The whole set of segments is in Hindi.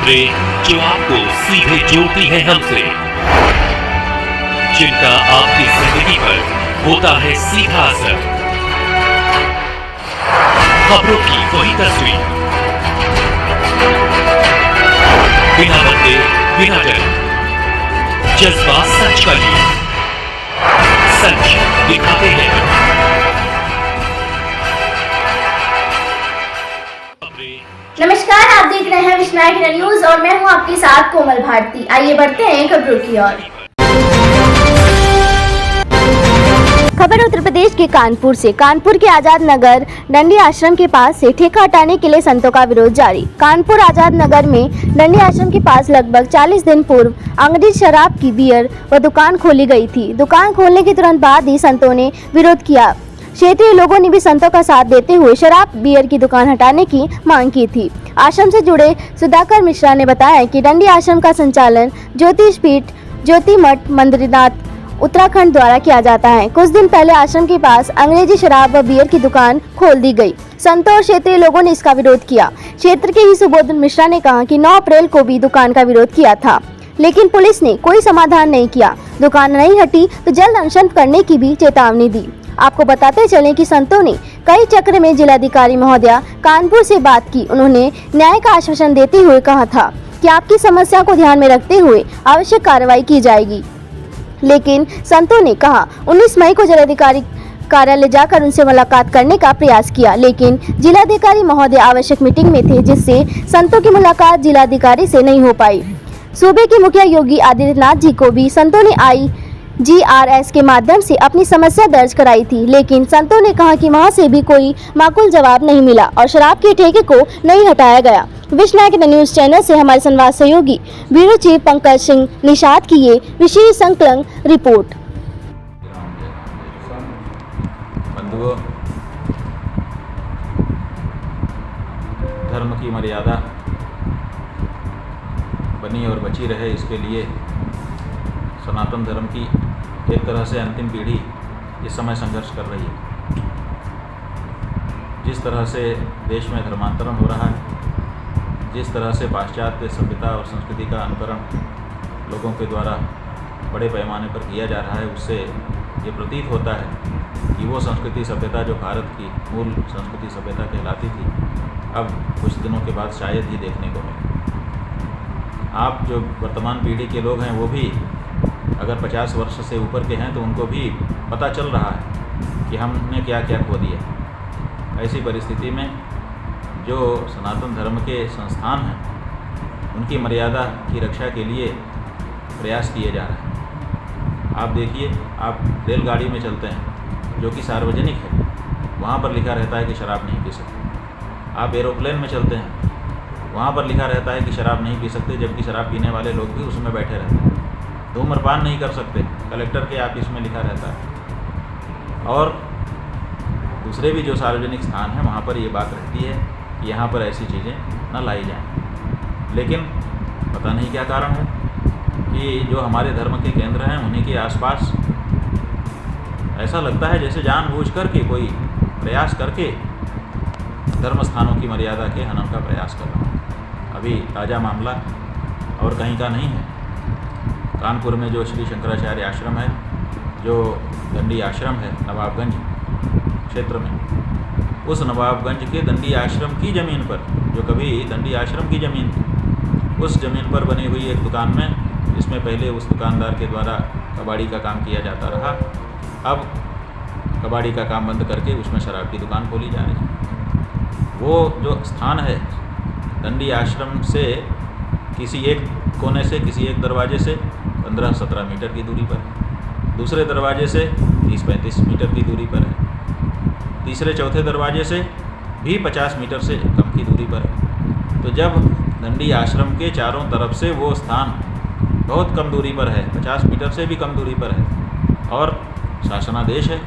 खबरें जो आपको सीधे जोड़ती हैं हमसे, जिनका आपकी जिंदगी पर होता है सीधा असर। खबरों की वही तस्वीर, बिना बदले बिना डर, जज्बा सच का लिए, सच दिखाते हैं। नमस्कार, आप देख रहे हैं विश्वनायक न्यूज और मैं हूं आपके साथ कोमल भारती। आइए बढ़ते हैं खबरों की ओर। खबर उत्तर प्रदेश के कानपुर से। कानपुर के आजाद नगर दंडी आश्रम के पास से ठेका हटाने के लिए संतों का विरोध जारी। कानपुर आजाद नगर में दंडी आश्रम के पास लगभग 40 दिन पूर्व अंग्रेजी शराब की बियर व दुकान खोली गई थी। दुकान खोलने के तुरंत बाद ही संतों ने विरोध किया। क्षेत्रीय लोगों ने भी संतों का साथ देते हुए शराब बियर की दुकान हटाने की मांग की थी। आश्रम से जुड़े सुधाकर मिश्रा ने बताया कि दंडी आश्रम का संचालन ज्योतिषपीठ ज्योति मठ मंदिरनाथ उत्तराखंड द्वारा किया जाता है। कुछ दिन पहले आश्रम के पास अंग्रेजी शराब व बियर की दुकान खोल दी गई। संतों और क्षेत्रीय लोगों ने इसका विरोध किया। क्षेत्र के ही सुबोध मिश्रा ने कहा कि 9 अप्रैल को भी दुकान का विरोध किया था, लेकिन पुलिस ने कोई समाधान नहीं किया। दुकान नहीं हटी तो जल्द अनशन करने की भी चेतावनी दी। आपको बताते चलें कि संतों ने कई चक्र में जिलाधिकारी महोदया कानपुर से बात की। उन्होंने न्याय का आश्वासन देते हुए कहा था कि आपकी समस्या को ध्यान में रखते हुए आवश्यक कार्रवाई की जाएगी, लेकिन संतों ने कहा 19 मई को जिलाधिकारी कार्यालय जाकर उनसे मुलाकात करने का प्रयास किया, लेकिन जिलाधिकारी महोदय आवश्यक मीटिंग में थे, जिससे संतों की मुलाकात जिलाधिकारी से नहीं हो पाई। सूबे के मुखिया योगी आदित्यनाथ जी को भी संतों ने IGRS के माध्यम से अपनी समस्या दर्ज कराई थी, लेकिन संतों ने कहा कि वहां से भी कोई माकूल जवाब नहीं मिला और शराब के ठेके को नहीं हटाया गया। विश्वनायक न्यूज चैनल से हमारे संवाद सहयोगी ब्यूरो चीफ पंकज सिंह निषाद की ये विशेष संकलन रिपोर्ट। बंधुओं, धर्म की मर्यादा बनी और बची रहे, इसके लिए सनातन धर्म की एक तरह से अंतिम पीढ़ी इस समय संघर्ष कर रही है। जिस तरह से देश में धर्मांतरण हो रहा है, जिस तरह से पाश्चात्य सभ्यता और संस्कृति का अनुकरण लोगों के द्वारा बड़े पैमाने पर किया जा रहा है, उससे ये प्रतीत होता है कि वो संस्कृति सभ्यता जो भारत की मूल संस्कृति सभ्यता कहलाती थी, अब कुछ दिनों के बाद शायद ही देखने को मिले। आप जो वर्तमान पीढ़ी के लोग हैं, वो भी अगर 50 वर्ष से ऊपर के हैं तो उनको भी पता चल रहा है कि हमने क्या क्या खो दिया। ऐसी परिस्थिति में जो सनातन धर्म के संस्थान हैं, उनकी मर्यादा की रक्षा के लिए प्रयास किए जा रहे हैं। आप देखिए, आप रेलगाड़ी में चलते हैं जो कि सार्वजनिक है, वहाँ पर लिखा रहता है कि शराब नहीं पी सकते। आप एरोप्लेन में चलते हैं, वहाँ पर लिखा रहता है कि शराब नहीं पी सकते, जबकि शराब पीने वाले लोग भी उसमें बैठे रहते हैं। धूम्रपान नहीं कर सकते, कलेक्टर के ऑफिस में लिखा रहता है। और दूसरे भी जो सार्वजनिक स्थान हैं, वहाँ पर ये बात रहती है कि यहाँ पर ऐसी चीज़ें न लाई जाएं। लेकिन पता नहीं क्या कारण है कि जो हमारे धर्म के केंद्र हैं, उन्हीं के आसपास ऐसा लगता है जैसे जानबूझकर के कोई प्रयास करके धर्म स्थानों की मर्यादा के हनन का प्रयास कर रहा है। अभी ताज़ा मामला और कहीं का नहीं है। कानपुर में जो श्री शंकराचार्य आश्रम है, जो दंडी आश्रम है नवाबगंज क्षेत्र में, उस नवाबगंज के दंडी आश्रम की ज़मीन पर, जो कभी दंडी आश्रम की ज़मीन थी, उस ज़मीन पर बनी हुई एक दुकान में, जिसमें पहले उस दुकानदार के द्वारा कबाड़ी का काम किया जाता रहा, अब कबाड़ी का काम बंद करके उसमें शराब की दुकान खोली जा रही है। वो जो स्थान है दंडी आश्रम से किसी एक कोने से, किसी एक दरवाजे से 15-17 मीटर की दूरी पर है, दूसरे दरवाजे से 30-35 मीटर की दूरी पर है, तीसरे चौथे दरवाजे से भी 50 मीटर से कम की दूरी पर है। तो जब दंडी आश्रम के चारों तरफ से वो स्थान बहुत कम दूरी पर है, 50 मीटर से भी कम दूरी पर है, और शासनादेश है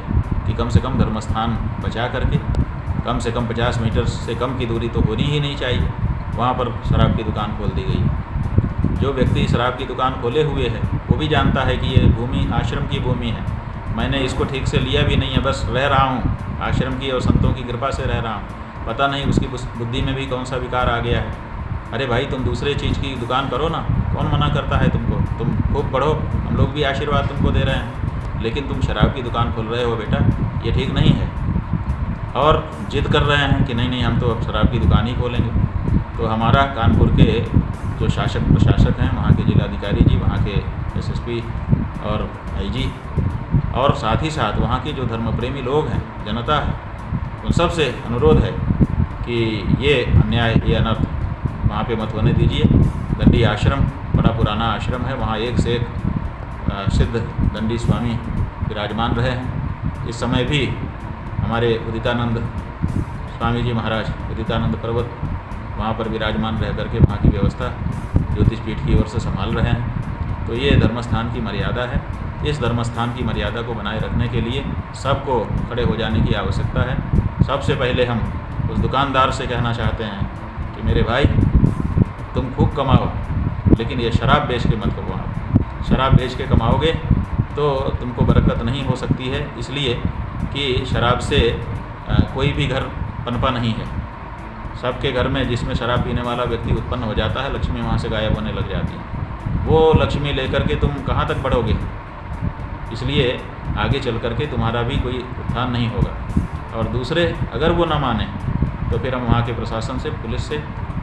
कि कम से कम धर्म स्थान बचा करके कम से कम 50 मीटर से कम की दूरी तो होनी ही नहीं चाहिए, वहाँ पर शराब की दुकान खोल दी गई। जो व्यक्ति शराब की दुकान खोले हुए है, वो भी जानता है कि ये भूमि आश्रम की भूमि है, मैंने इसको ठीक से लिया भी नहीं है, बस रह रहा हूँ, आश्रम की और संतों की कृपा से रह रहा हूँ। पता नहीं उसकी बुद्धि में भी कौन सा विकार आ गया है। अरे भाई तुम दूसरे चीज़ की दुकान करो ना, कौन मना करता है तुमको, तुम खूब पढ़ो, हम लोग भी आशीर्वाद तुमको दे रहे हैं, लेकिन तुम शराब की दुकान खोल रहे हो बेटा, ये ठीक नहीं है। और जिद कर रहे हैं कि नहीं नहीं हम तो अब शराब की दुकान ही खोलेंगे। तो हमारा कानपुर के जो शासक प्रशासक हैं, वहाँ के जिलाधिकारी जी, वहाँ के एसएसपी और आईजी, और साथ ही साथ वहाँ के जो धर्म प्रेमी लोग हैं, जनता है, उन सब से अनुरोध है कि ये अन्याय, ये अनर्थ वहाँ पे मत होने दीजिए। दंडी आश्रम बड़ा पुराना आश्रम है, वहाँ एक से एक सिद्ध दंडी स्वामी विराजमान रहे हैं। इस समय भी हमारे उदितानंद स्वामी जी महाराज उदितानंद पर्वत वहाँ पर विराजमान रह करके वहाँ की व्यवस्था ज्योतिष पीठ की ओर से संभाल रहे हैं। तो ये धर्मस्थान की मर्यादा है। इस धर्मस्थान की मर्यादा को बनाए रखने के लिए सबको खड़े हो जाने की आवश्यकता है। सबसे पहले हम उस दुकानदार से कहना चाहते हैं कि मेरे भाई तुम खूब कमाओ, लेकिन ये शराब बेच के मत कमाओ। शराब बेच के कमाओगे तो तुमको बरकत नहीं हो सकती है, इसलिए कि शराब से कोई भी घर पनपा नहीं है। सबके घर में जिसमें शराब पीने वाला व्यक्ति उत्पन्न हो जाता है, लक्ष्मी वहाँ से गायब होने लग जाती है। वो लक्ष्मी लेकर के तुम कहाँ तक बढ़ोगे, इसलिए आगे चल कर के तुम्हारा भी कोई उत्थान नहीं होगा। और दूसरे अगर वो ना माने तो फिर हम वहाँ के प्रशासन से, पुलिस से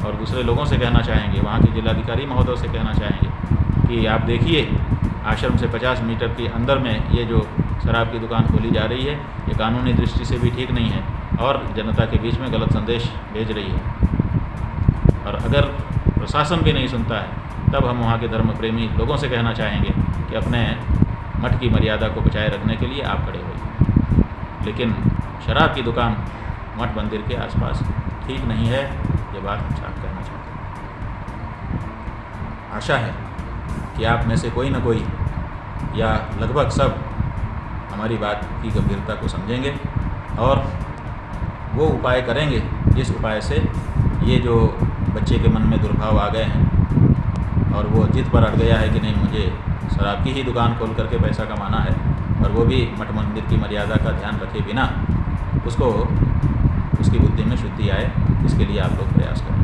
और दूसरे लोगों से कहना चाहेंगे, वहाँ के जिलाधिकारी महोदय से कहना चाहेंगे कि आप देखिए आश्रम से 50 मीटर के अंदर में ये जो शराब की दुकान खोली जा रही है, ये कानूनी दृष्टि से भी ठीक नहीं है और जनता के बीच में गलत संदेश भेज रही है। और अगर प्रशासन भी नहीं सुनता है तब हम वहाँ के धर्म प्रेमी लोगों से कहना चाहेंगे कि अपने मठ की मर्यादा को बचाए रखने के लिए आप खड़े होइए। लेकिन शराब की दुकान मठ मंदिर के आसपास ठीक नहीं है, ये बात हम साफ कहना चाहते हैं। आशा है कि आप में से कोई न कोई या लगभग सब हमारी बात की गंभीरता को समझेंगे और वो उपाय करेंगे जिस उपाय से ये जो बच्चे के मन में दुर्भाव आ गए हैं और वो जिद पर अड़ गया है कि नहीं मुझे शराब की ही दुकान खोल करके पैसा कमाना है, और वो भी मठ मंदिर की मर्यादा का ध्यान रखे बिना, उसको उसकी बुद्धि में शुद्धि आए, इसके लिए आप लोग प्रयास करें।